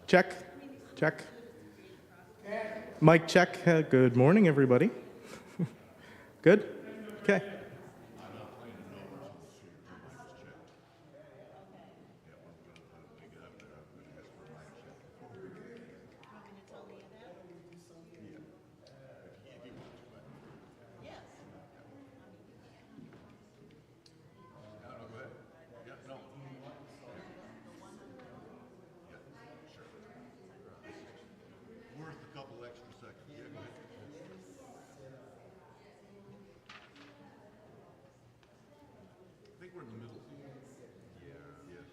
Check, check. Mic check. Good morning, everybody. Good? Okay. Worth a couple extra seconds. Yeah, go ahead. I think we're in the middle. Yeah. Yes.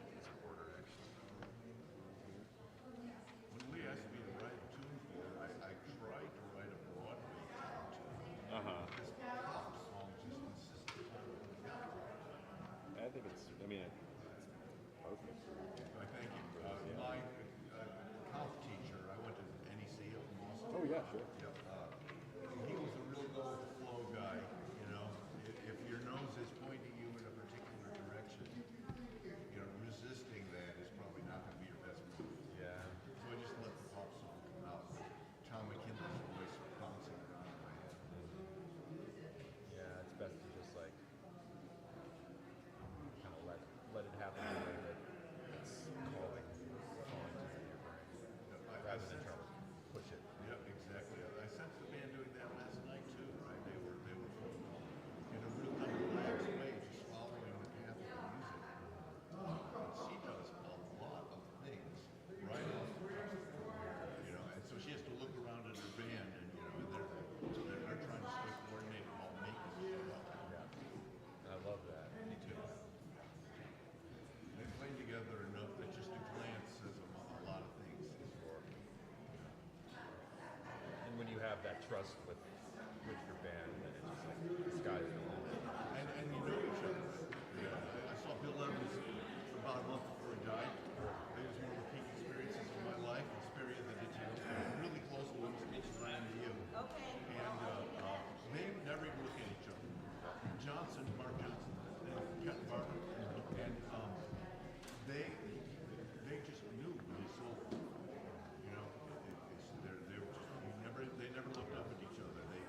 It's an order, actually. When Lee asked me to write a tune for her, I tried to write a Broadway tune. This pop song just insisted on it. I think it's perfect. I thank you. My health teacher, I went to NEC up in Boston. Oh yeah, sure. Yep. He was a real go with the flow guy. You know, if your nose is pointing you in a particular direction, you know, resisting that is probably not going to be your best move. Yeah. So I just let the pop song come out. Tom McKinley's voice bouncing around in my head. Yeah, it's best to just like kind of let it happen the way that it's calling to your brain, rather than trying to push it. Yeah, exactly. I sensed the band doing that last night too, right? They were in a real kind of relaxed way, just following the path of the music. She does a lot of things right off the cuff, you know, and so she has to look around at her band, and you know, and they're trying to stay coordinated while making it up. Yeah. I love that. Me too. They play together enough that just a glance says a lot of things. And when you have that trust with your band, then it's just like the sky's the limit. And you know each other. You know, I saw Bill Evans about a month before he died. It was one of the peak experiences of my life. I'll spare you the details. I'm really close to him. Speeches ran to you. Okay. And they never even look at each other. Mark Johnson, and Kent Barber, and they just knew his soul. You know, they never looked up at each other. They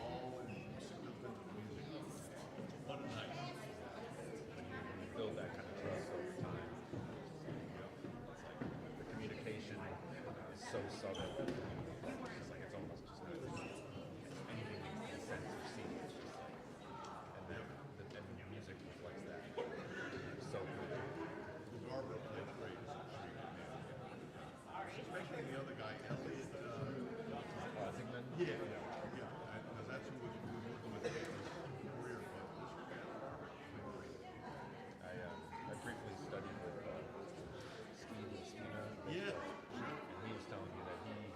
all sucked up into the music. What a night. When you build that kind of trust over time, it's like the communication is so subtle. It's like it's almost just not anything you can sense or see. It's just like, and then the music reflects that. It's so good. The Barber played great as a tree. She's mentioning the other guy, Elliot. Zingman? Yeah, because that's who was working with his career. I briefly studied with Steve Spina. Yeah. And he was telling me that he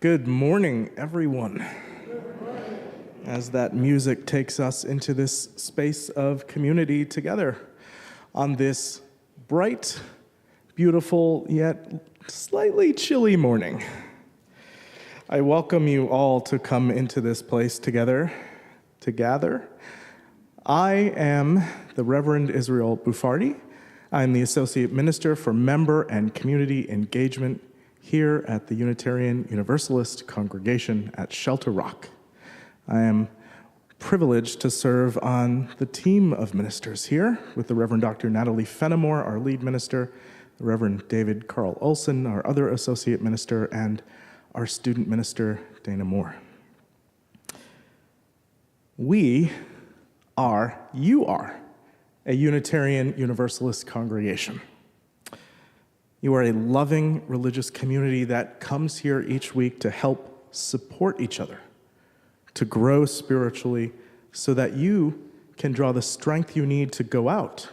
Good morning, everyone. As that music takes us into this space of community together on this bright, beautiful, yet slightly chilly morning. I welcome you all to come into this place together to gather. I am the Reverend Israel Buffardi. I'm the Associate Minister for Member and Community Engagement here at the Unitarian Universalist congregation at Shelter Rock. I am privileged to serve on the team of ministers here with the Reverend Dr. Natalie Fenimore, our lead minister, the Reverend David Carl Olson, our other associate minister, and our student minister, Dana Moore. You are a Unitarian Universalist congregation. You are a loving religious community that comes here each week to help support each other, to grow spiritually so that you can draw the strength you need to go out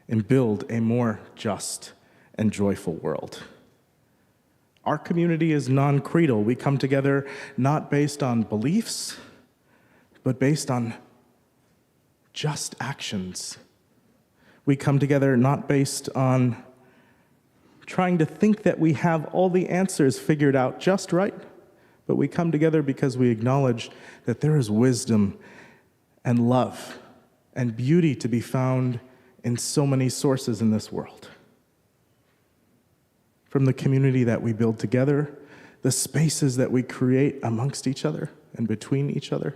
and build a more just and joyful world. Our community is non-creedal. We come together not based on beliefs, but based on just actions. We come together not based on trying to think that we have all the answers figured out just right, but we come together because we acknowledge that there is wisdom and love and beauty to be found in so many sources in this world. From the community that we build together, the spaces that we create amongst each other and between each other,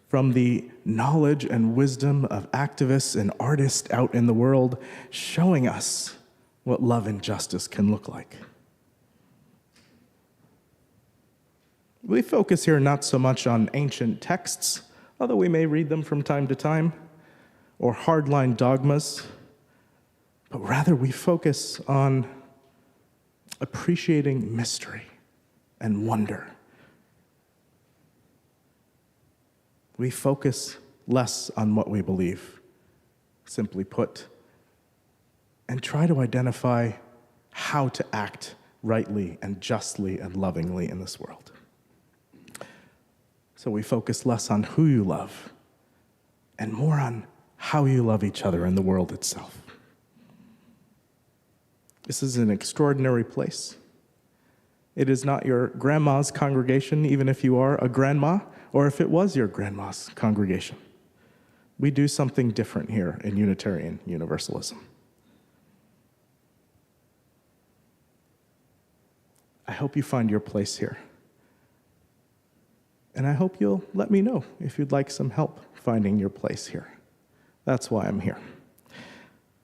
from the knowledge and wisdom of activists and artists out in the world showing us what love and justice can look like. We focus here not so much on ancient texts, although we may read them from time to time, or hardline dogmas, but rather we focus on appreciating mystery and wonder. We focus less on what we believe, simply put, and try to identify how to act rightly and justly and lovingly in this world. So we focus less on who you love and more on how you love each other in the world itself. This is an extraordinary place. It is not your grandma's congregation, even if you are a grandma, or if it was your grandma's congregation. We do something different here in Unitarian Universalism. I hope you find your place here. And I hope you'll let me know if you'd like some help finding your place here. That's why I'm here.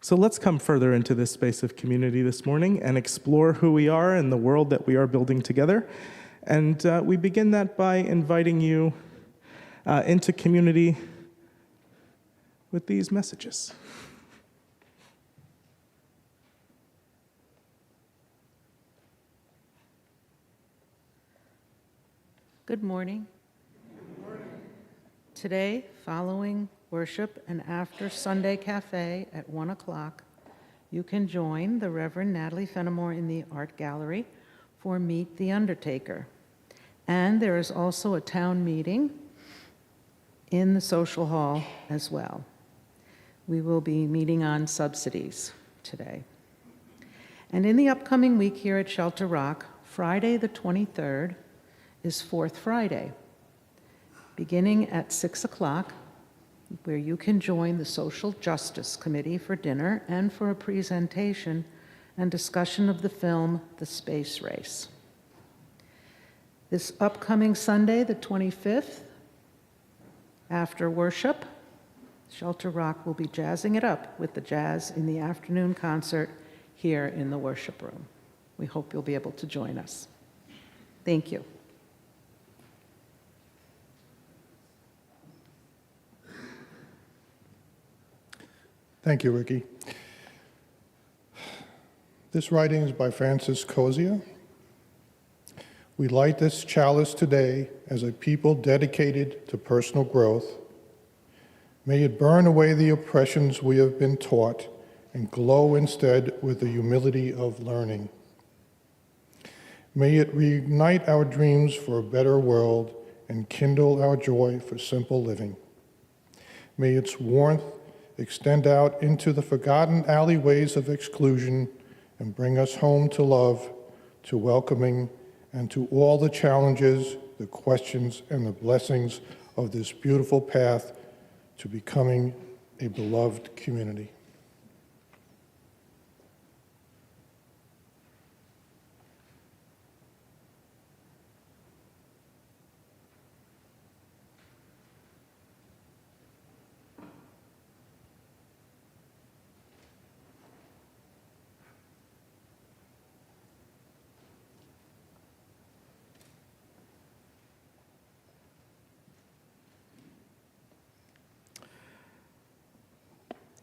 So let's come further into this space of community this morning and explore who we are and the world that we are building together. And we begin that by inviting you into community with these messages. Good morning. Today, following worship and after Sunday Cafe at 1 o'clock, you can join the Reverend Natalie Fenimore in the Art Gallery for Meet the Undertaker. And there is also a town meeting in the social hall as well. We will be meeting on subsidies today. And in the upcoming week here at Shelter Rock, Friday the 23rd is Fourth Friday, beginning at 6 o'clock, where you can join the Social Justice Committee for dinner and for a presentation and discussion of the film, The Space Race. This upcoming Sunday, the 25th, after worship, Shelter Rock will be jazzing it up with the Jazz in the Afternoon concert here in the worship room. We hope you'll be able to join us. Thank you. Thank you, Ricky. This writing is by Francis Cosia. We light this chalice today as a people dedicated to personal growth. May it burn away the oppressions we have been taught and glow instead with the humility of learning. May it reignite our dreams for a better world and kindle our joy for simple living. May its warmth extend out into the forgotten alleyways of exclusion and bring us home to love, to welcoming, and to all the challenges, the questions, and the blessings of this beautiful path to becoming a beloved community.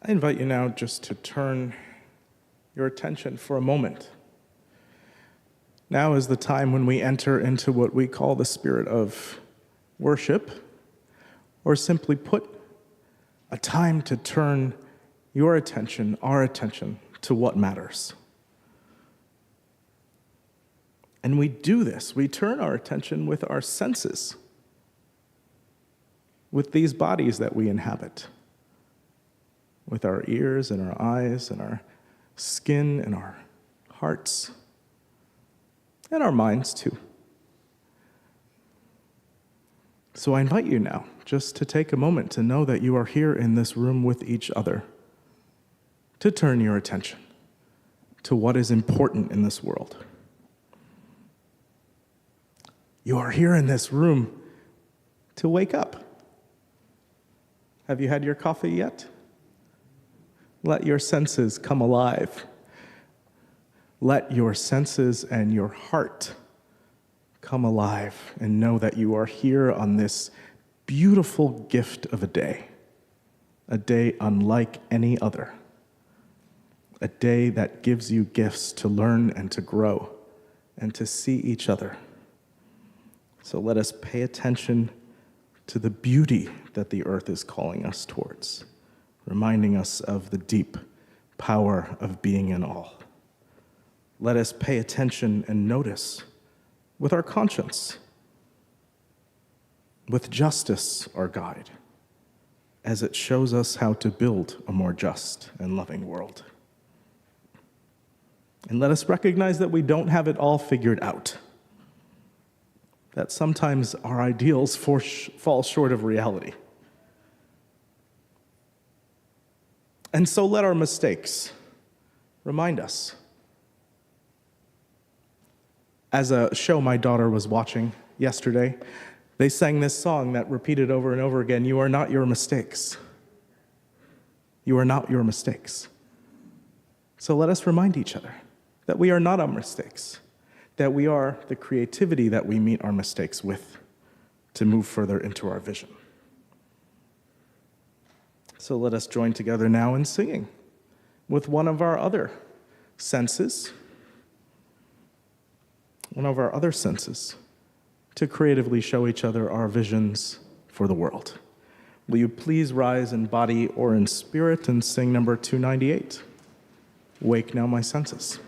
I invite you now just to turn your attention for a moment. Now is the time when we enter into what we call the spirit of worship, or simply put, a time to turn your attention, our attention, to what matters. And we do this, we turn our attention with our senses, with these bodies that we inhabit, with our ears and our eyes and our skin and our hearts and our minds too. So I invite you now just to take a moment to know that you are here in this room with each other, to turn your attention to what is important in this world. You are here in this room to wake up. Have you had your coffee yet? Let your senses come alive. Let your senses and your heart come alive and know that you are here on this beautiful gift of a day unlike any other, a day that gives you gifts to learn and to grow and to see each other So let us pay attention to the beauty that the earth is calling us towards, reminding us of the deep power of being in all. Let us pay attention and notice with our conscience, with justice our guide, as it shows us how to build a more just and loving world. And let us recognize that we don't have it all figured out, that sometimes our ideals fall short of reality. And so let our mistakes remind us. As a show my daughter was watching yesterday, they sang this song that repeated over and over again, "You are not your mistakes. You are not your mistakes." So let us remind each other that we are not our mistakes, that we are the creativity that we meet our mistakes with to move further into our vision. So let us join together now in singing with one of our other senses, to creatively show each other our visions for the world. Will you please rise in body or in spirit and sing number 298, "Wake Now My Senses."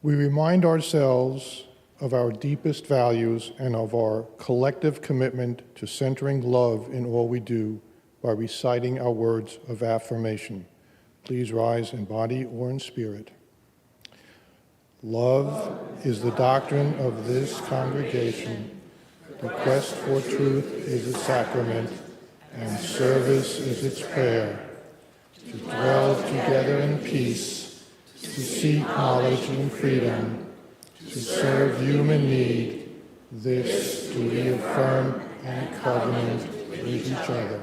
We remind ourselves of our deepest values and of our collective commitment to centering love in all we do by reciting our words of affirmation. Please rise in body or in spirit. Love is the doctrine of this congregation. The quest for truth is its sacrament, and service is its prayer. To dwell together in peace, to seek knowledge and freedom, to serve human need, this do we affirm and covenant with each other.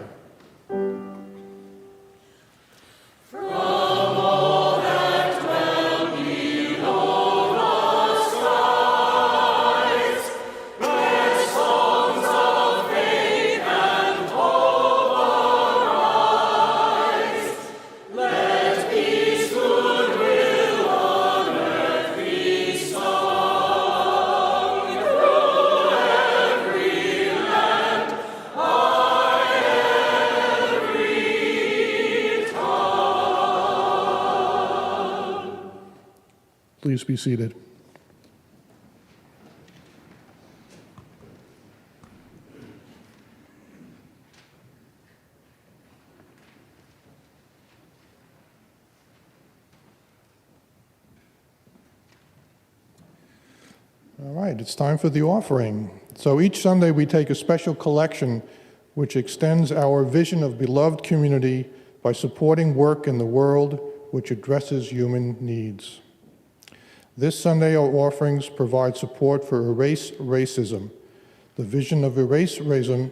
Please be seated. All right, it's time for the offering. So each Sunday we take a special collection which extends our vision of beloved community by supporting work in the world which addresses human needs. This Sunday our offerings provide support for Erase Racism. The vision of Erase Racism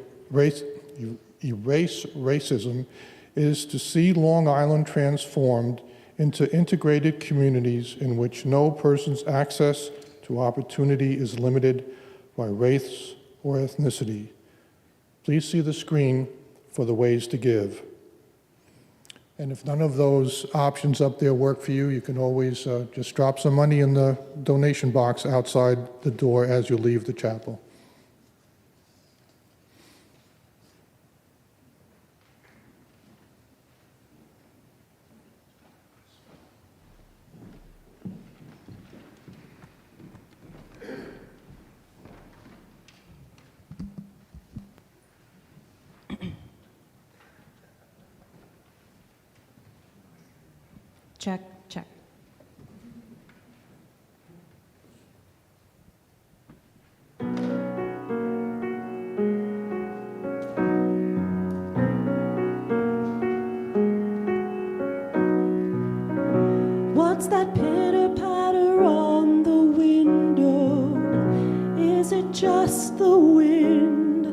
is to see Long Island transformed into integrated communities in which no person's access to opportunity is limited by race or ethnicity. Please see the screen for the ways to give. And if none of those options up there work for you, you can always just drop some money in the donation box outside the door as you leave the chapel. Check, check. What's that pitter-patter on the window? Is it just the wind?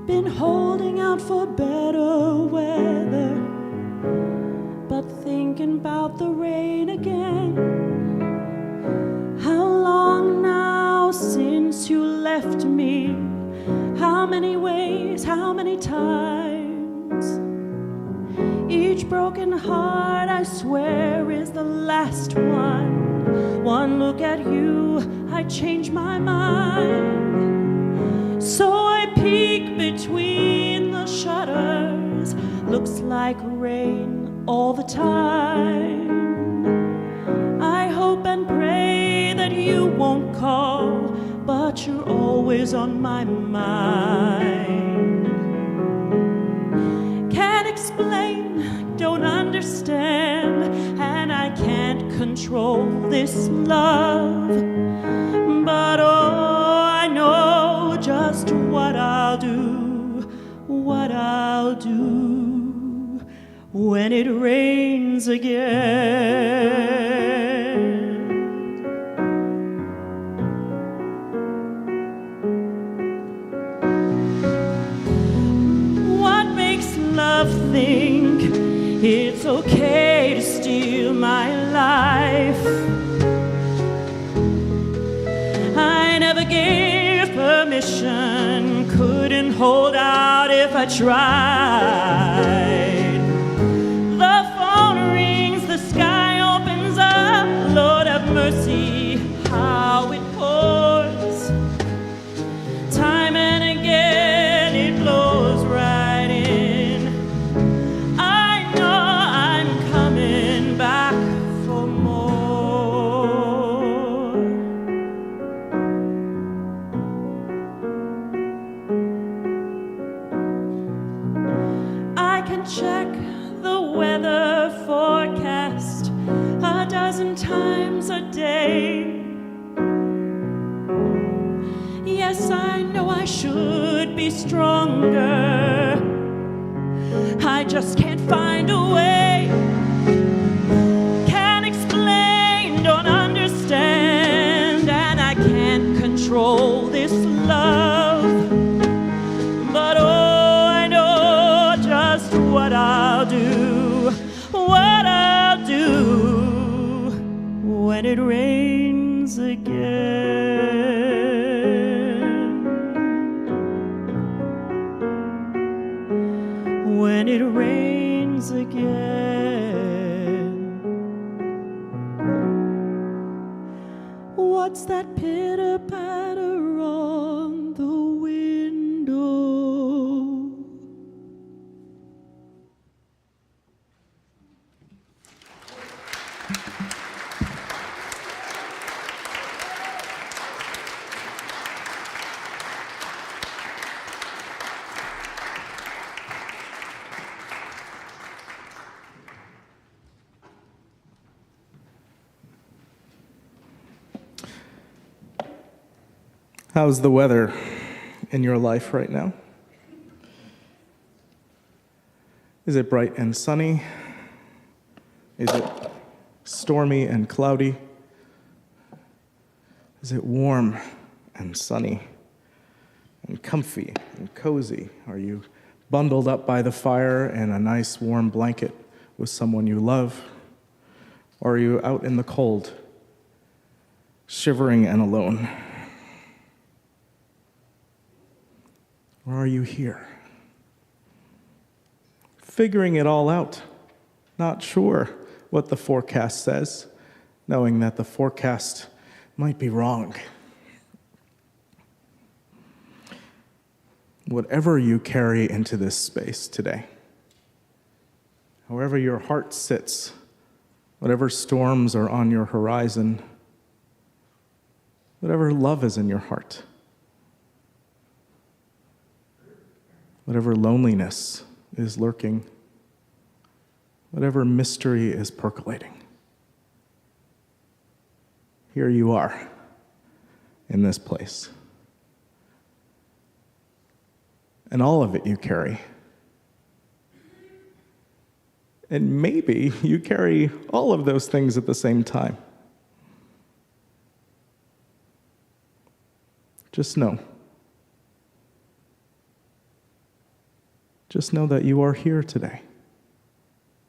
Been holding out for better weather, but thinking about the rain again. How long now since you left me? How many ways, how many times? Each broken heart, I swear, is the last one. One look at you, I change my mind. So I peek between the shutters. Looks like rain all the time. I hope and pray that you won't call, but you're always on my mind. Can't explain, don't understand, and I can't control this love. But oh, I know just what I'll do, what I'll do when it rains again. What makes love think it's okay to steal my life? I never gave permission, couldn't hold out if I tried. The phone rings, the sky opens up, Lord have mercy, how it pours. Time and again it blows right in. I know I'm coming back for more. I can check the weather forecast a dozen times a day. Yes, I know I should be stronger. I just can't find a way. Can't explain, don't understand, and I can't control this love. But oh, I know just what I'll do, what I'll do when it rains again. When it rains again. What's that pitter-patter on the window? How's the weather in your life right now? Is it bright and sunny? Is it stormy and cloudy? Is it warm and sunny and comfy and cozy? Are you bundled up by the fire in a nice warm blanket with someone you love? Or are you out in the cold, shivering and alone? Or are you here, figuring it all out, not sure what the forecast says, knowing that the forecast might be wrong? Whatever you carry into this space today, however your heart sits, whatever storms are on your horizon, whatever love is in your heart, whatever loneliness is lurking, whatever mystery is percolating, here you are in this place. And all of it you carry. And maybe you carry all of those things at the same time. Just know. Just know that you are here today.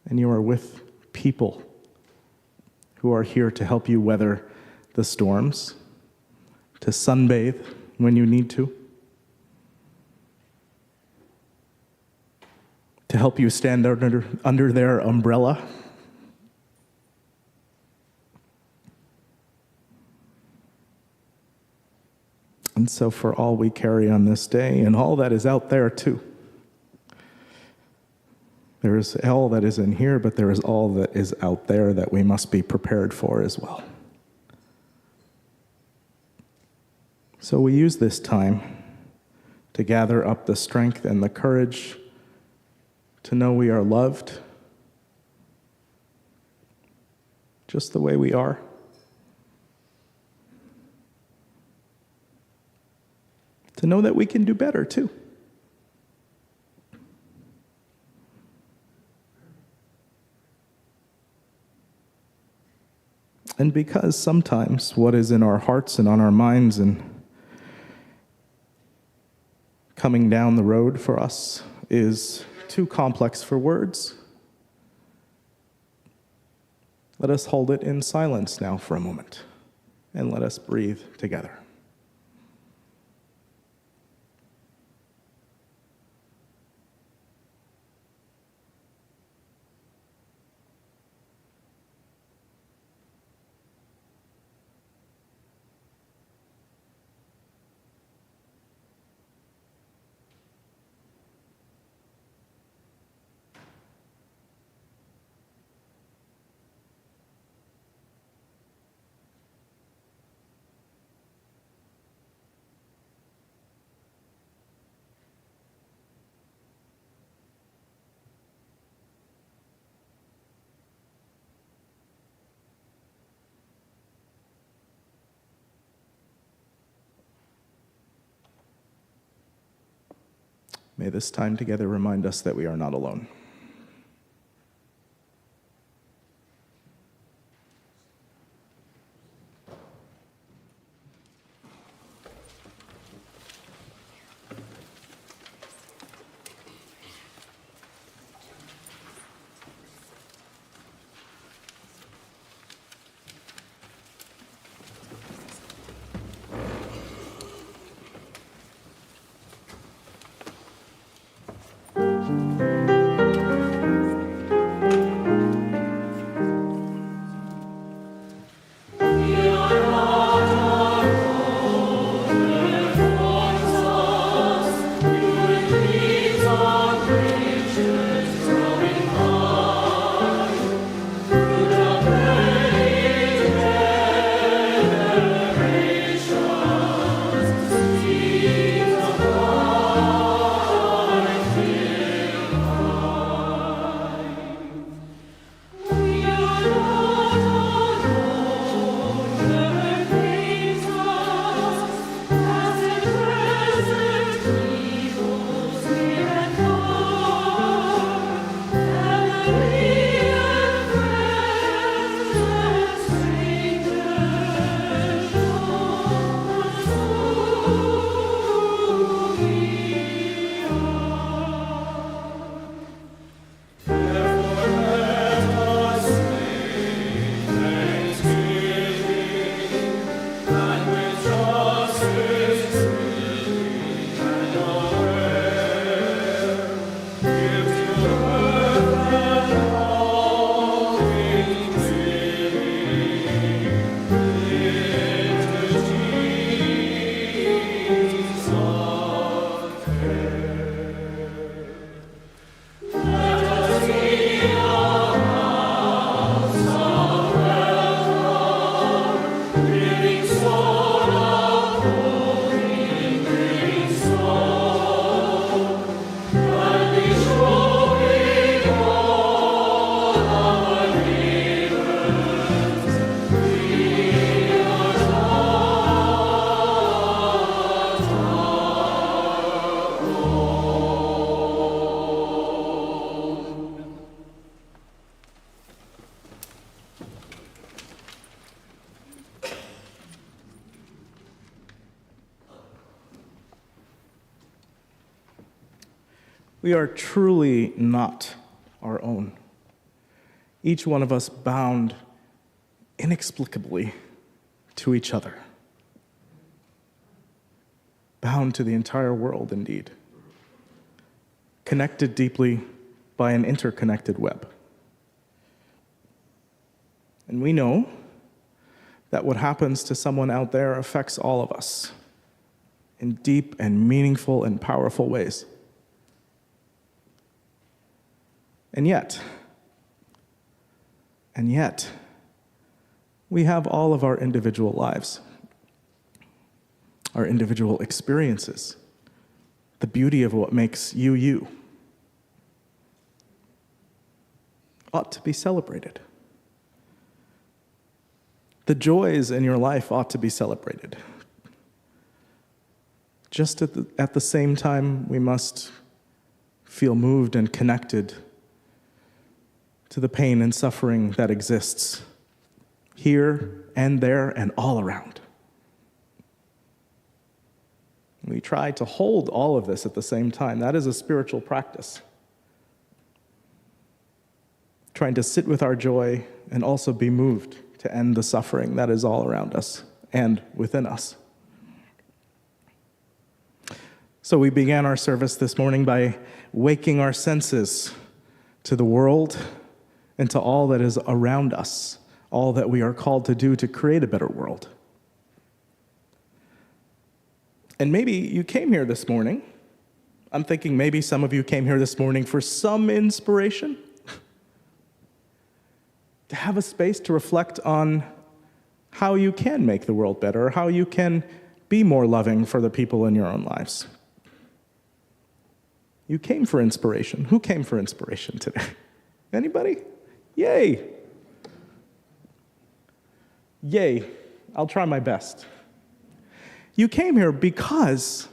And you are with people who are here to help you weather the storms, to sunbathe when you need to help you stand under their umbrella. And so for all we carry on this day, and all that is out there too, there is all that is in here, but there is all that is out there that we must be prepared for as well. So we use this time to gather up the strength and the courage to know we are loved just the way we are. To know that we can do better too. And because sometimes what is in our hearts and on our minds and coming down the road for us is too complex for words, let us hold it in silence now for a moment, and let us breathe together. May this time together remind us that we are not alone. We are truly not our own. Each one of us bound inexplicably to each other. Bound to the entire world, indeed. Connected deeply by an interconnected web. And we know that what happens to someone out there affects all of us in deep and meaningful and powerful ways. And yet, we have all of our individual lives, our individual experiences, the beauty of what makes you, you, ought to be celebrated. The joys in your life ought to be celebrated. Just at the same time, we must feel moved and connected to the pain and suffering that exists here and there and all around. We try to hold all of this at the same time. That is a spiritual practice. Trying to sit with our joy and also be moved to end the suffering that is all around us and within us. So we began our service this morning by waking our senses to the world and to all that is around us, all that we are called to do to create a better world. And maybe you came here this morning. I'm thinking maybe some of you came here this morning for some inspiration, to have a space to reflect on how you can make the world better, or how you can be more loving for the people in your own lives. You came for inspiration. Who came for inspiration today? Anybody? Yay! Yay. I'll try my best. You came here because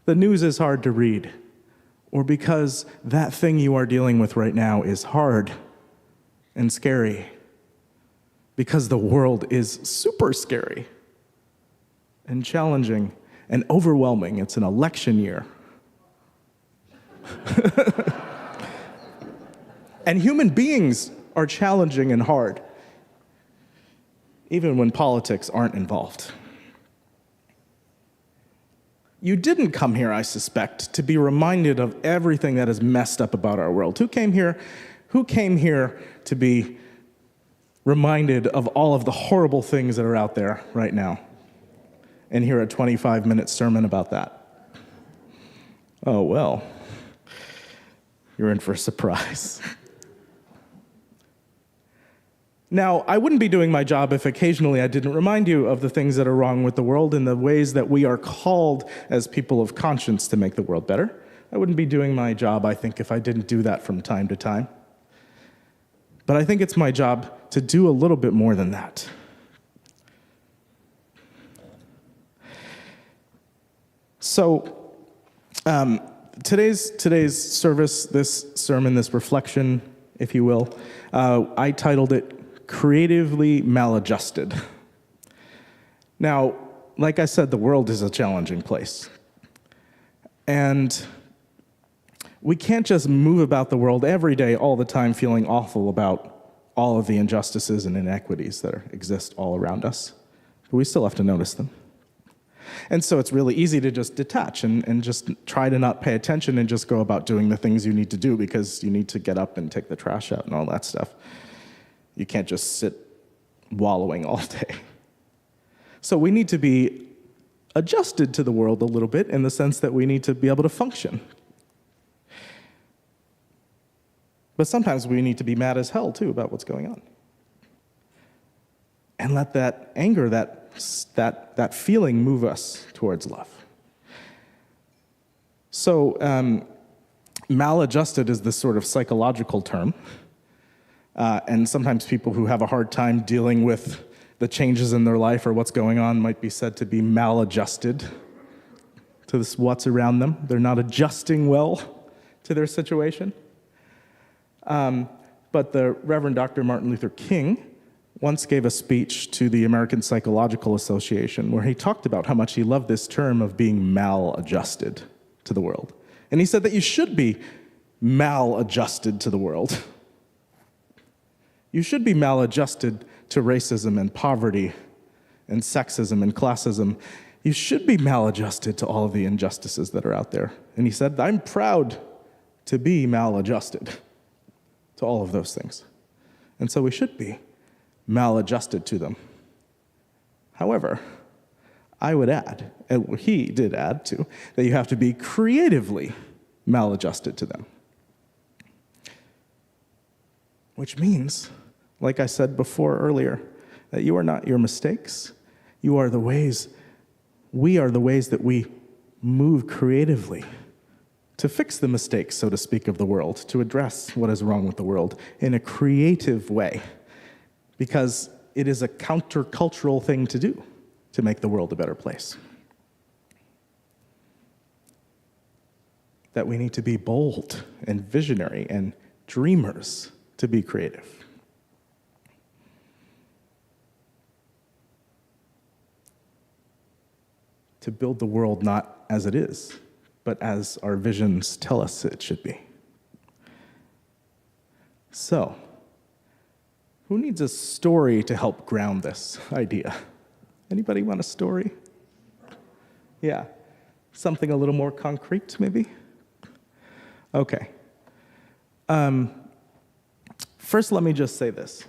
the news is hard to read, or because that thing you are dealing with right now is hard and scary, because the world is super scary and challenging and overwhelming. It's an election year. And human beings are challenging and hard, even when politics aren't involved. You didn't come here, I suspect, to be reminded of everything that is messed up about our world. Who came here to be reminded of all of the horrible things that are out there right now and hear a 25-minute sermon about that? Oh, well, you're in for a surprise. Now, I wouldn't be doing my job if occasionally I didn't remind you of the things that are wrong with the world and the ways that we are called as people of conscience to make the world better. I wouldn't be doing my job, I think, if I didn't do that from time to time. But I think it's my job to do a little bit more than that. So, today's service, this sermon, this reflection, if you will, I titled it Creatively Maladjusted. Now, like I said, the world is a challenging place. And we can't just move about the world every day, all the time, feeling awful about all of the injustices and inequities that exist all around us. But we still have to notice them. And so it's really easy to just detach and just try to not pay attention and just go about doing the things you need to do because you need to get up and take the trash out and all that stuff. You can't just sit wallowing all day. So we need to be adjusted to the world a little bit in the sense that we need to be able to function. But sometimes we need to be mad as hell, too, about what's going on. And let that anger, that feeling move us towards love. So maladjusted is this sort of psychological term. And sometimes people who have a hard time dealing with the changes in their life or what's going on might be said to be maladjusted to what's around them. They're not adjusting well to their situation. But the Reverend Dr. Martin Luther King once gave a speech to the American Psychological Association where he talked about how much he loved this term of being maladjusted to the world. And he said that you should be maladjusted to the world. You should be maladjusted to racism and poverty and sexism and classism. You should be maladjusted to all of the injustices that are out there. And he said, I'm proud to be maladjusted to all of those things. And so we should be maladjusted to them. However, I would add, and he did add too, that you have to be creatively maladjusted to them. Which means, like I said before earlier, that you are not your mistakes. You are the ways, we are the ways that we move creatively to fix the mistakes, so to speak, of the world, to address what is wrong with the world in a creative way, because it is a countercultural thing to do to make the world a better place. That we need to be bold and visionary and dreamers to be creative. To build the world not as it is, but as our visions tell us it should be. So, who needs a story to help ground this idea? Anybody want a story? Yeah, something a little more concrete, maybe? Okay. First, let me just say this.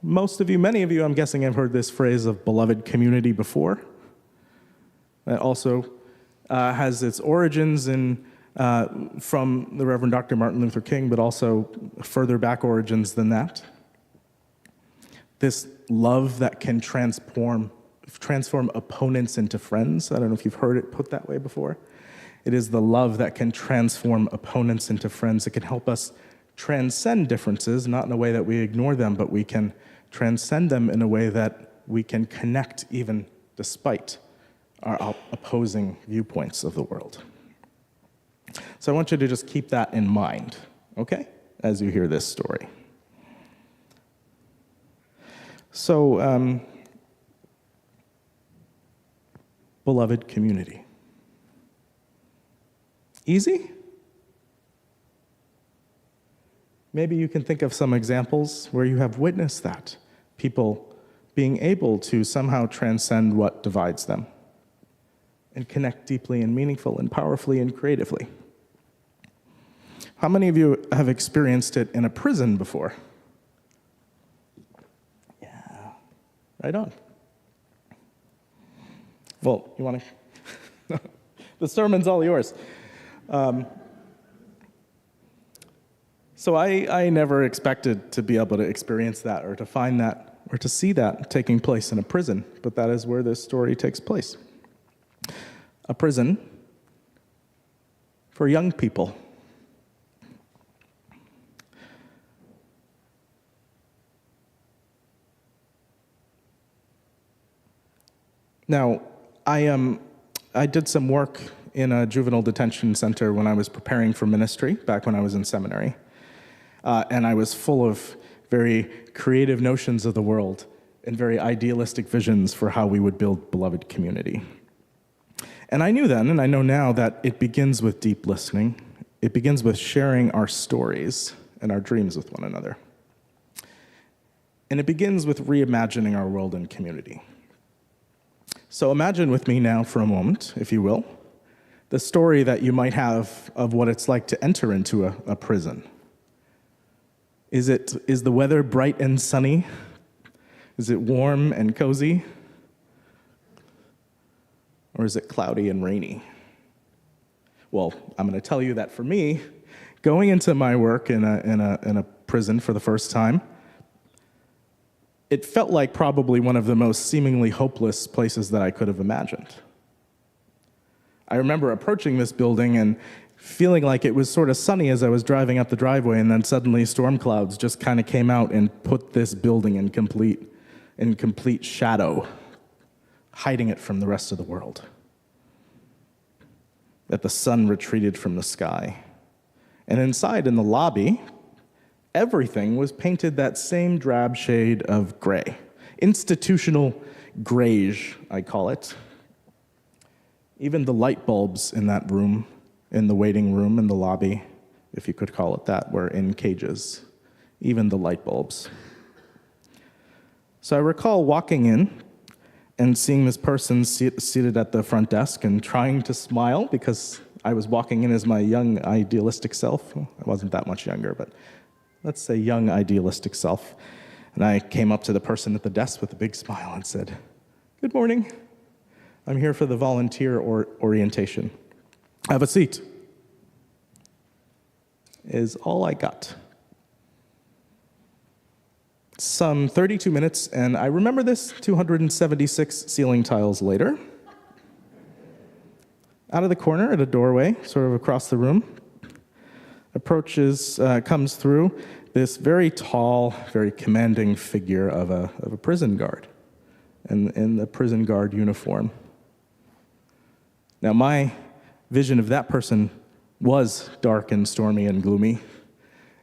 Most of you, many of you, I'm guessing, have heard this phrase of beloved community before. That also has its origins from the Reverend Dr. Martin Luther King, but also further back origins than that. This love that can transform opponents into friends. I don't know if you've heard it put that way before. It is the love that can transform opponents into friends. It can help us transcend differences, not in a way that we ignore them, but we can transcend them in a way that we can connect even despite our opposing viewpoints of the world. So I want you to just keep that in mind, okay, as you hear this story. So, beloved community. Easy? Maybe you can think of some examples where you have witnessed that. People being able to somehow transcend what divides them and connect deeply and meaningful and powerfully and creatively. How many of you have experienced it in a prison before? Yeah, right on. Well, you want to? The sermon's all yours. So I never expected to be able to experience that or to find that or to see that taking place in a prison, but that is where this story takes place. A prison for young people. Now, I did some work in a juvenile detention center when I was preparing for ministry, back when I was in seminary. And I was full of very creative notions of the world and very idealistic visions for how we would build beloved community. And I knew then, and I know now, that it begins with deep listening. It begins with sharing our stories and our dreams with one another. And it begins with reimagining our world and community. So imagine with me now for a moment, if you will, the story that you might have of what it's like to enter into a prison. Is the weather bright and sunny? Is it warm and cozy? Or is it cloudy and rainy? Well, I'm going to tell you that for me, going into my work in a prison for the first time, it felt like probably one of the most seemingly hopeless places that I could have imagined. I remember approaching this building and feeling like it was sort of sunny as I was driving up the driveway, and then suddenly storm clouds just kind of came out and put this building in complete shadow, hiding it from the rest of the world. That the sun retreated from the sky. And inside in the lobby, everything was painted that same drab shade of gray. Institutional grayish, I call it. Even the light bulbs in that room, in the waiting room, in the lobby, if you could call it that, were in cages. Even the light bulbs. So I recall walking in and seeing this person seated at the front desk and trying to smile because I was walking in as my young idealistic self. Well, I wasn't that much younger, but let's say young idealistic self. And I came up to the person at the desk with a big smile and said, "Good morning. I'm here for the volunteer orientation. Have a seat." Is all I got. Some 32 minutes, and I remember this 276 ceiling tiles later. Out of the corner at a doorway, sort of across the room, comes through this very tall, very commanding figure of a prison guard in the prison guard uniform. Now, my vision of that person was dark and stormy and gloomy,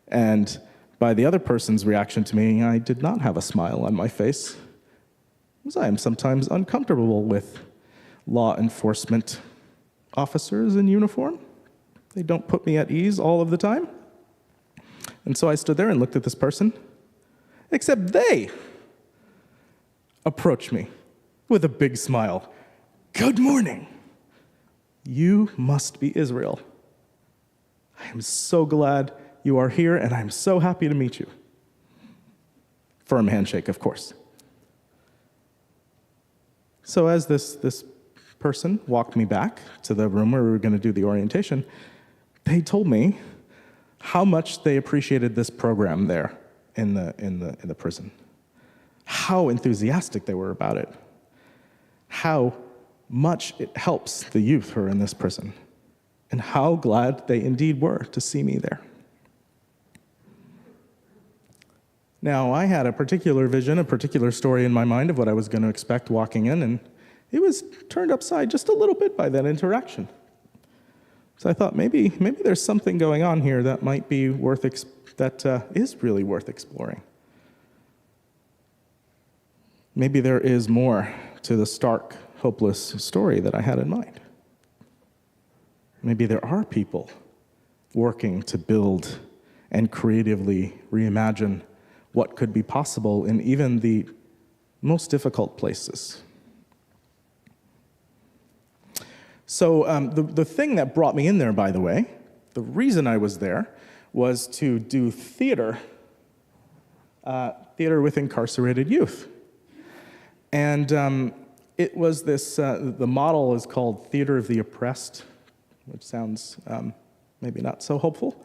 and by the other person's reaction to me, I did not have a smile on my face, because I am sometimes uncomfortable with law enforcement officers in uniform. They don't put me at ease all of the time. And so I stood there and looked at this person, except they approached me with a big smile. "Good morning. You must be Israel. I am so glad you are here, and I'm so happy to meet you." Firm handshake, of course. So as this person walked me back to the room where we were going to do the orientation, they told me how much they appreciated this program there in the prison, how enthusiastic they were about it, how much it helps the youth who are in this prison, and how glad they indeed were to see me there. Now, I had a particular vision, a particular story in my mind of what I was going to expect walking in, and it was turned upside just a little bit by that interaction. So I thought maybe there's something going on here that might be is really worth exploring. Maybe there is more to the stark, hopeless story that I had in mind. Maybe there are people working to build and creatively reimagine what could be possible in even the most difficult places. So the thing that brought me in there, by the way, the reason I was there was to do theater with incarcerated youth. And it was this, the model is called Theater of the Oppressed, which sounds maybe not so hopeful,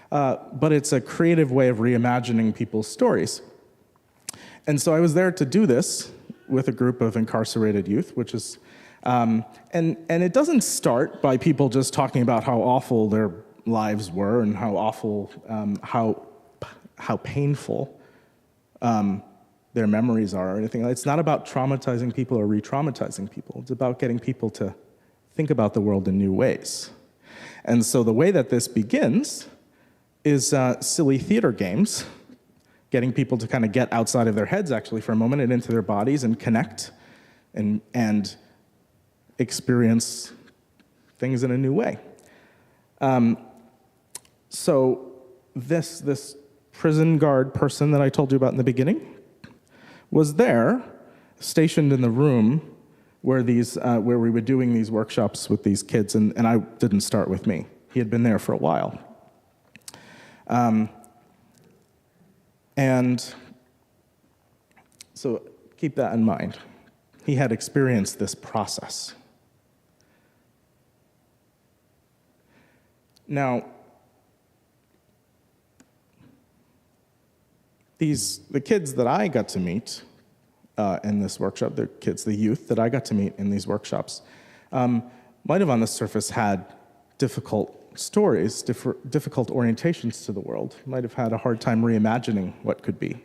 but it's a creative way of reimagining people's stories. And so I was there to do this with a group of incarcerated youth, which is, and it doesn't start by people just talking about how awful their lives were and how awful, how painful their memories are or anything. It's not about traumatizing people or re-traumatizing people. It's about getting people to think about the world in new ways. And so the way that this begins is silly theater games, getting people to kind of get outside of their heads actually for a moment and into their bodies and connect and experience things in a new way. So this prison guard person that I told you about in the beginning was there, stationed in the room where we were doing these workshops with these kids, and I didn't start with me. He had been there for a while. And so keep that in mind. He had experienced this process. Now, the kids that I got to meet in this workshop, the youth that I got to meet in these workshops, might have on the surface had difficult stories, difficult orientations to the world, might have had a hard time reimagining what could be.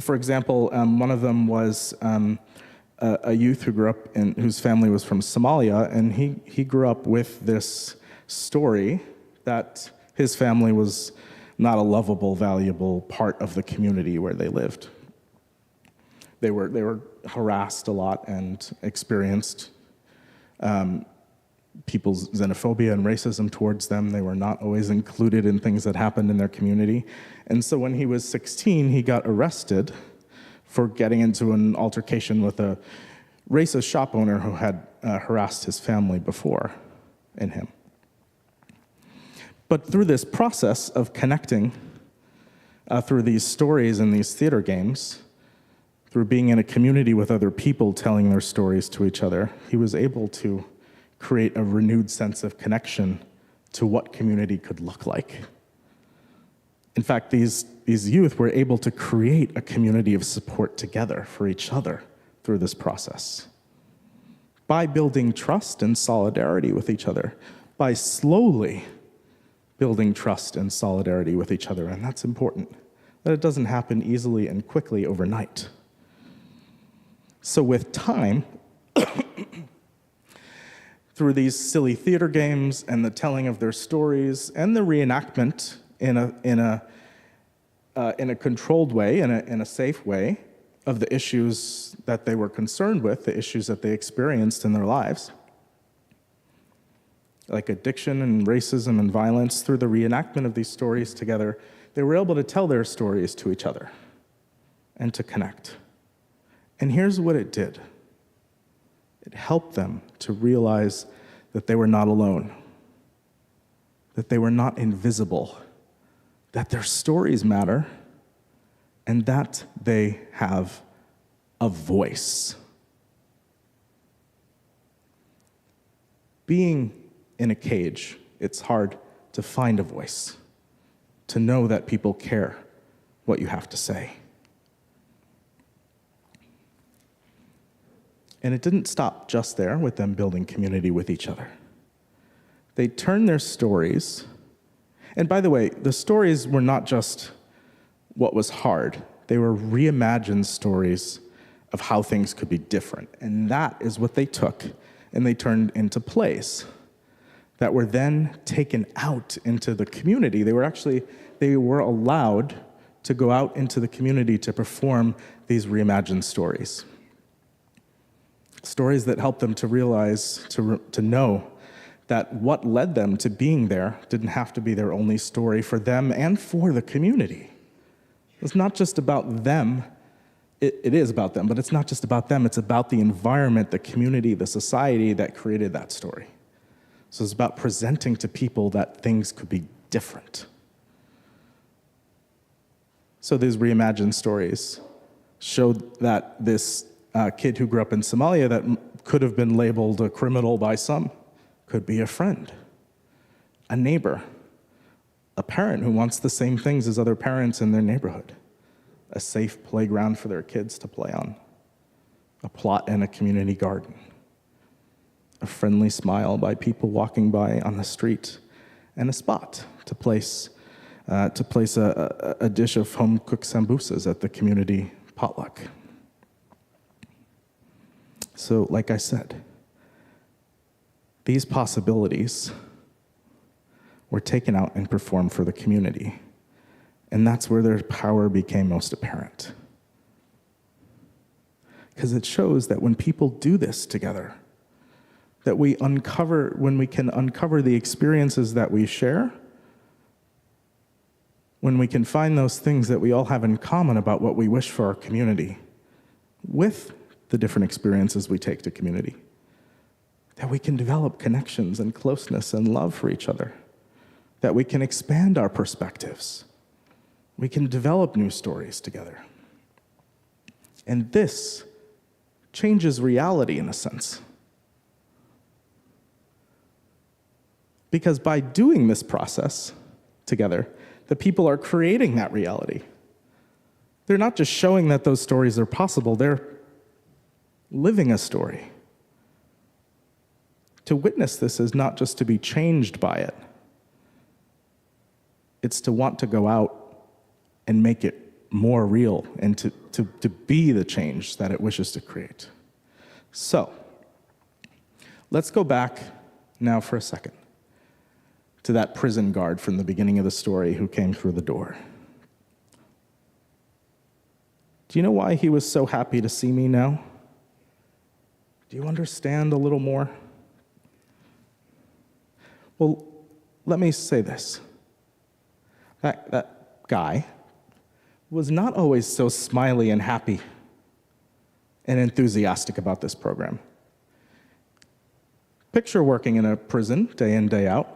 For example, one of them was a youth who grew up whose family was from Somalia, and he grew up with this story that his family was not a lovable, valuable part of the community where they lived. They were harassed a lot and experienced people's xenophobia and racism towards them. They were not always included in things that happened in their community. And so when he was 16, he got arrested for getting into an altercation with a racist shop owner who had harassed his family before and him. But through this process of connecting, through these stories and these theater games, through being in a community with other people telling their stories to each other, he was able to create a renewed sense of connection to what community could look like. In fact, these youth were able to create a community of support together for each other through this process by building trust and solidarity with each other, by slowly building trust and solidarity with each other. And that's important, that it doesn't happen easily and quickly overnight. So with time, through these silly theater games and the telling of their stories and the reenactment in a controlled way, in a safe way, of the issues that they were concerned with, the issues that they experienced in their lives, like addiction and racism and violence, through the reenactment of these stories together, they were able to tell their stories to each other and to connect. And here's what it did. It helped them to realize that they were not alone, that they were not invisible, that their stories matter, and that they have a voice. Being in a cage, it's hard to find a voice, to know that people care what you have to say. And it didn't stop just there with them building community with each other. They turned their stories, and by the way, the stories were not just what was hard. They were reimagined stories of how things could be different. And that is what they took and they turned into plays that were then taken out into the community. They were allowed to go out into the community to perform these reimagined stories. Stories that helped them to realize, to know that what led them to being there didn't have to be their only story for them and for the community. It's not just about them. It is about them, but it's not just about them. It's about the environment, the community, the society that created that story. So it's about presenting to people that things could be different. So these reimagined stories showed that this kid who grew up in Somalia that could have been labeled a criminal by some could be a friend, a neighbor, a parent who wants the same things as other parents in their neighborhood, a safe playground for their kids to play on, a plot in a community garden, a friendly smile by people walking by on the street, and a spot to place a dish of home-cooked sambusas at the community potluck. So, like I said, these possibilities were taken out and performed for the community. And that's where their power became most apparent. Because it shows that when people do this together, that when we can uncover the experiences that we share, when we can find those things that we all have in common about what we wish for our community, with the different experiences we take to community, that we can develop connections and closeness and love for each other, that we can expand our perspectives, we can develop new stories together. And this changes reality in a sense. Because by doing this process together, the people are creating that reality. They're not just showing that those stories are possible, they're living a story. To witness this is not just to be changed by it. It's to want to go out and make it more real and to be the change that it wishes to create. So, let's go back now for a second to that prison guard from the beginning of the story who came through the door. Do you know why he was so happy to see me now? Do you understand a little more? Well, let me say this. That guy was not always so smiley and happy and enthusiastic about this program. Picture working in a prison day in, day out.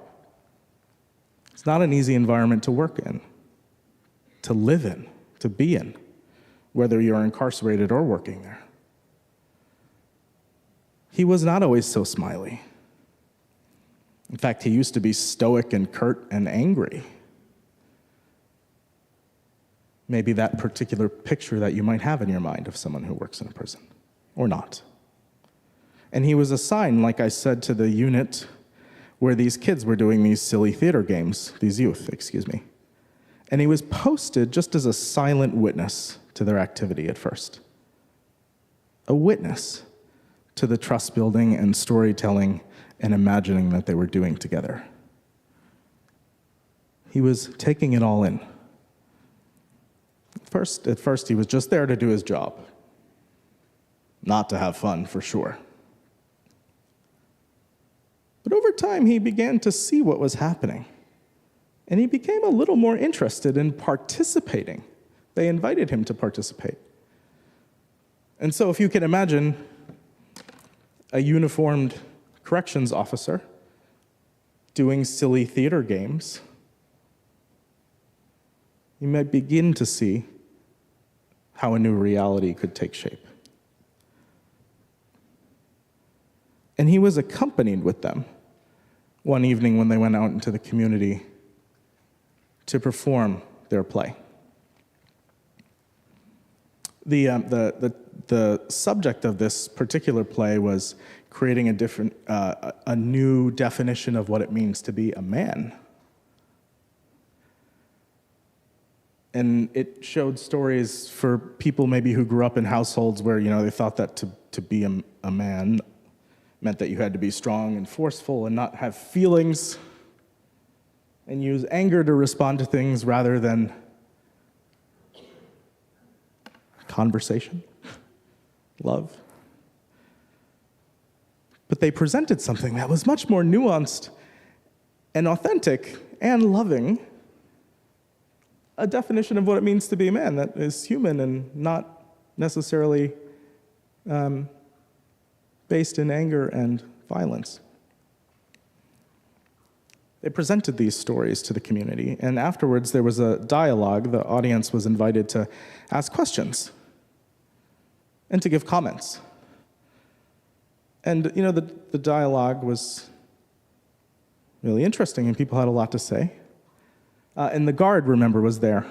It's not an easy environment to work in, to live in, to be in, whether you're incarcerated or working there. He was not always so smiley. In fact, he used to be stoic and curt and angry. Maybe that particular picture that you might have in your mind of someone who works in a prison, or not. And he was assigned, like I said, to the unit where these kids were doing these silly theater games, these youth, excuse me. And he was posted just as a silent witness to their activity at first. A witness to the trust building and storytelling and imagining that they were doing together. He was taking it all in. At first, he was just there to do his job, not to have fun, for sure. But over time, he began to see what was happening, and he became a little more interested in participating. They invited him to participate. And so if you can imagine a uniformed corrections officer doing silly theater games, you might begin to see how a new reality could take shape. And he was accompanied with them one evening when they went out into the community to perform their play. The subject of this particular play was creating a new definition of what it means to be a man. And it showed stories for people maybe who grew up in households where, they thought that to be a man meant that you had to be strong and forceful and not have feelings and use anger to respond to things rather than conversation, love. But they presented something that was much more nuanced and authentic and loving, a definition of what it means to be a man that is human and not necessarily based in anger and violence. They presented these stories to the community, and afterwards there was a dialogue. The audience was invited to ask questions and to give comments. And, the dialogue was really interesting, and people had a lot to say. And the guard, remember, was there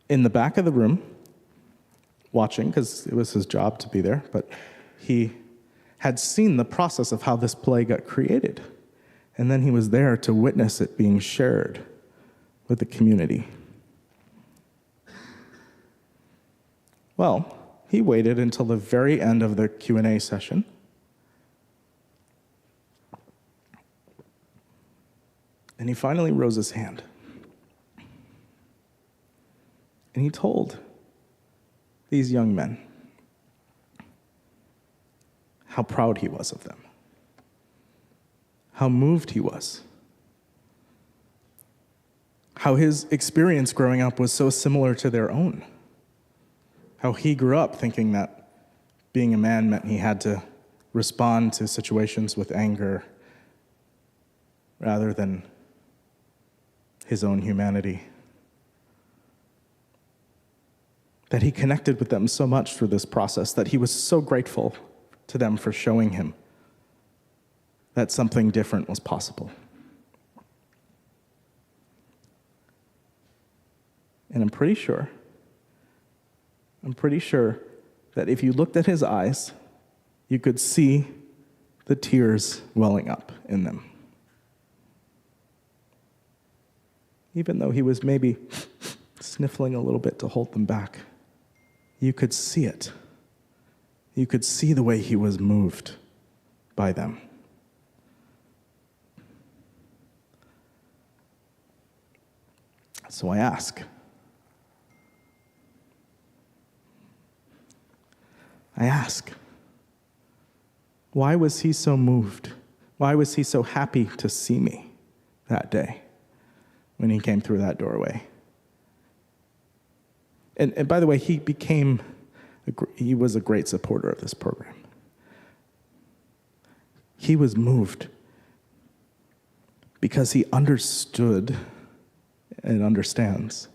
in the back of the room watching, because it was his job to be there, but he had seen the process of how this play got created. And then he was there to witness it being shared with the community. Well, he waited until the very end of the Q&A session. And he finally rose his hand. And he told these young men how proud he was of them, how moved he was, how his experience growing up was so similar to their own, how he grew up thinking that being a man meant he had to respond to situations with anger rather than his own humanity. That he connected with them so much through this process, that he was so grateful to them for showing him that something different was possible. And I'm pretty sure that if you looked at his eyes, you could see the tears welling up in them. Even though he was maybe sniffling a little bit to hold them back, you could see it. You could see the way he was moved by them. So I ask, why was he so moved Why was he so happy to see me that day when he came through that doorway? And by the way, he was a great supporter of this program. He was moved because he understood and understands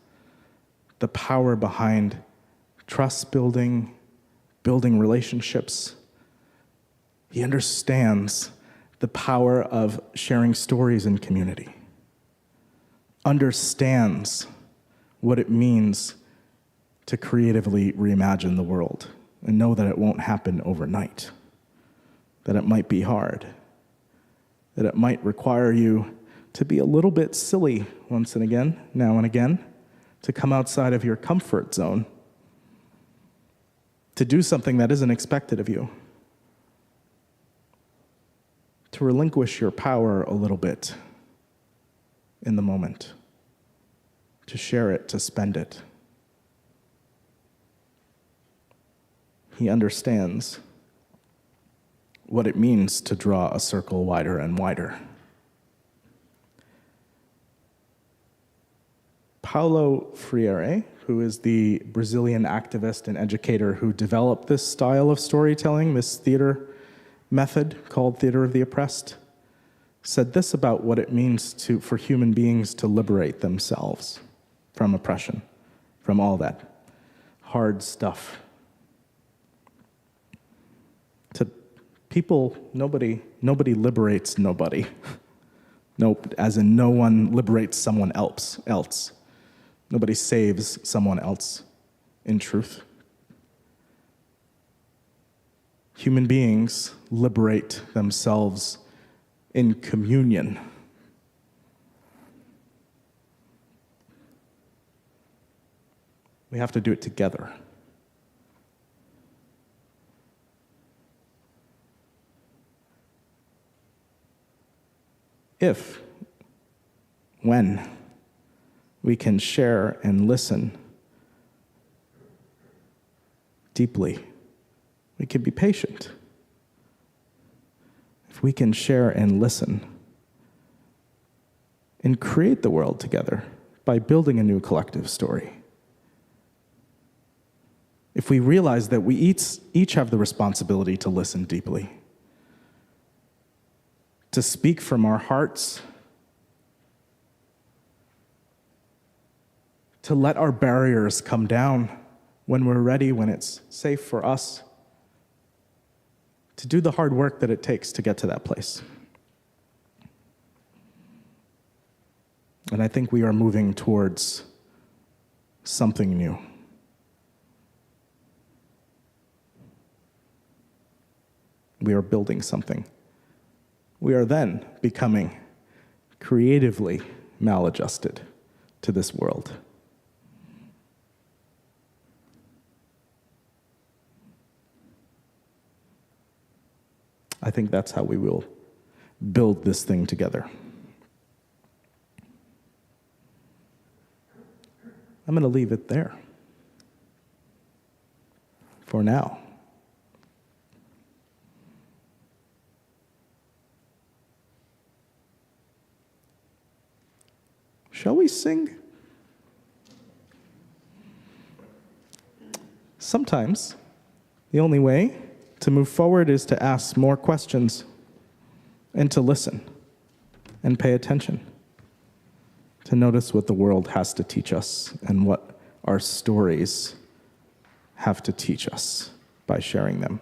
the power behind trust building, building relationships. He understands the power of sharing stories in community, understands what it means to creatively reimagine the world and know that it won't happen overnight, that it might be hard, that it might require you to be a little bit silly once and again, now and again, to come outside of your comfort zone, to do something that isn't expected of you, to relinquish your power a little bit in the moment, to share it, to spend it. He understands what it means to draw a circle wider and wider. Paulo Freire, who is the Brazilian activist and educator who developed this style of storytelling, this theater method called Theater of the Oppressed, said this about what it means for human beings to liberate themselves from oppression, from all that hard stuff. To people, nobody liberates nobody. Nope, as in no one liberates someone else. Nobody saves someone else, in truth. Human beings liberate themselves in communion. We have to do it together. When we can share and listen deeply, we can be patient. If we can share and listen and create the world together by building a new collective story, if we realize that we each have the responsibility to listen deeply, to speak from our hearts, to let our barriers come down when we're ready, when it's safe for us, to do the hard work that it takes to get to that place. And I think we are moving towards something new. We are building something. We are then becoming creatively maladjusted to this world. I think that's how we will build this thing together. I'm going to leave it there for now. Shall we sing? Sometimes the only way to move forward is to ask more questions and to listen and pay attention, to notice what the world has to teach us and what our stories have to teach us by sharing them.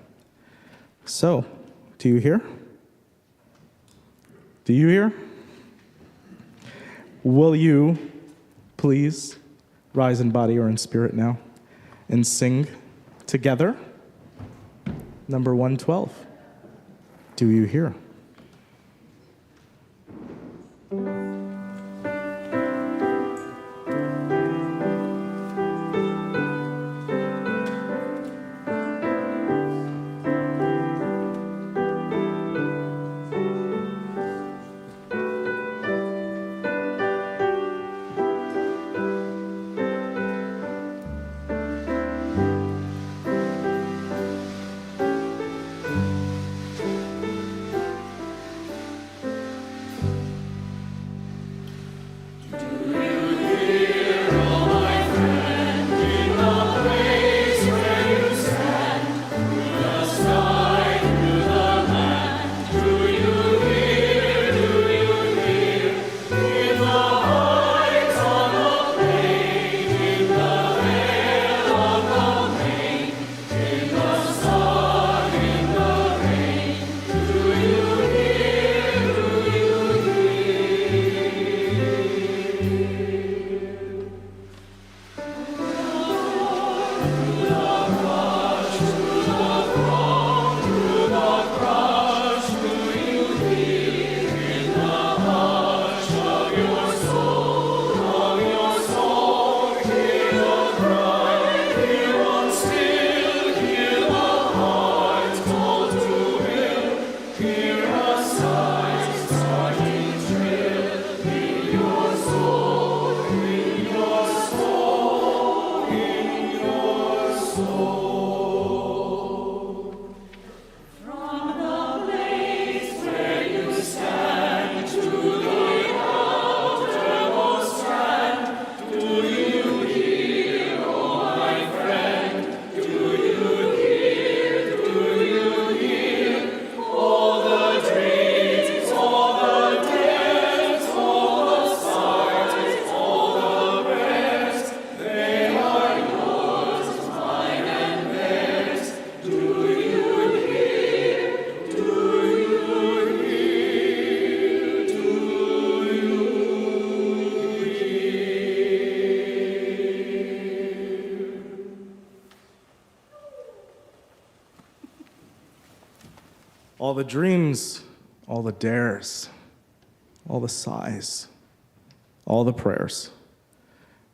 So, do you hear? Do you hear? Will you please rise in body or in spirit now and sing together? Number 112. Do you hear? all the dreams, all the dares, all the sighs, all the prayers.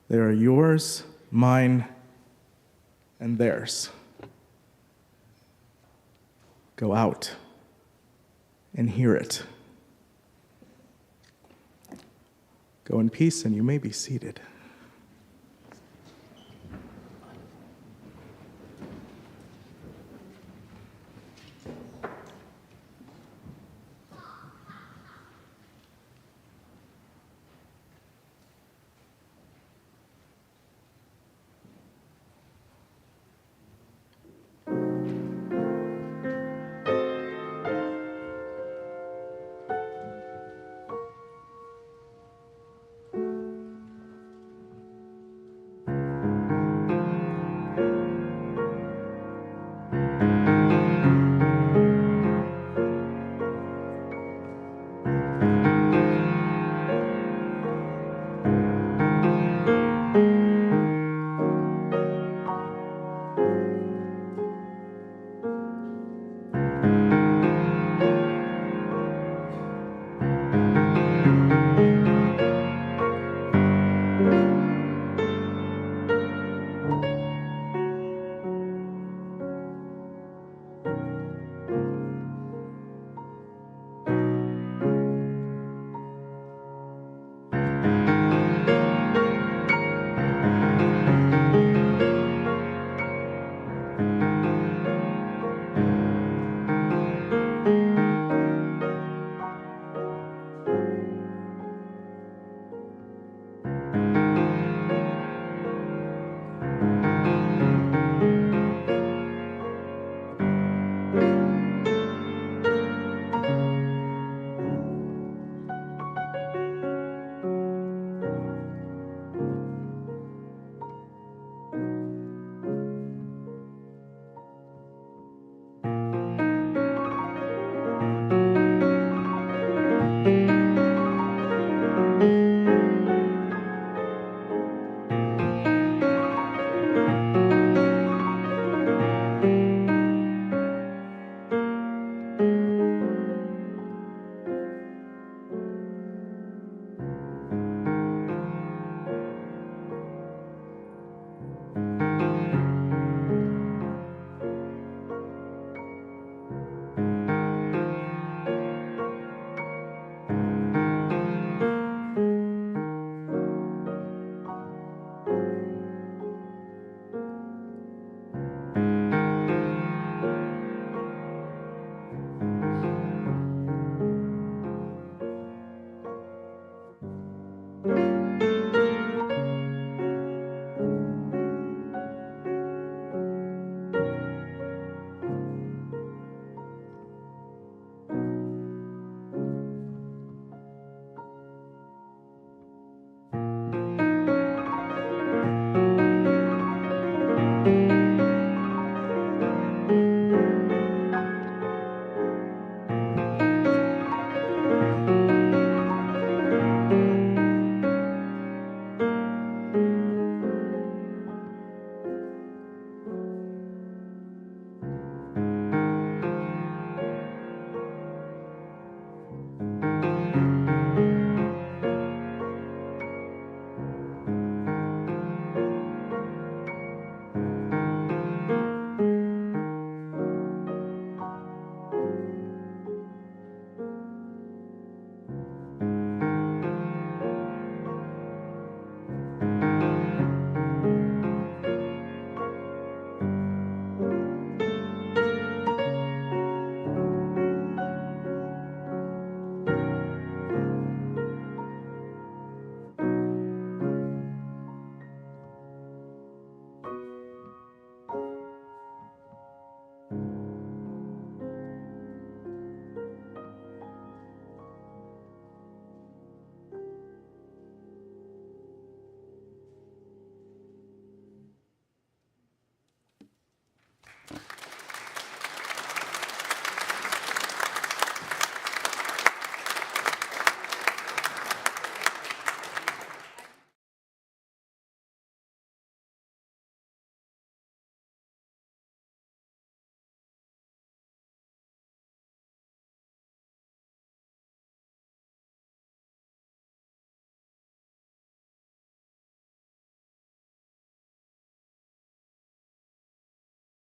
They are yours, mine, and theirs. Go out and hear it. Go in peace, and you may be seated.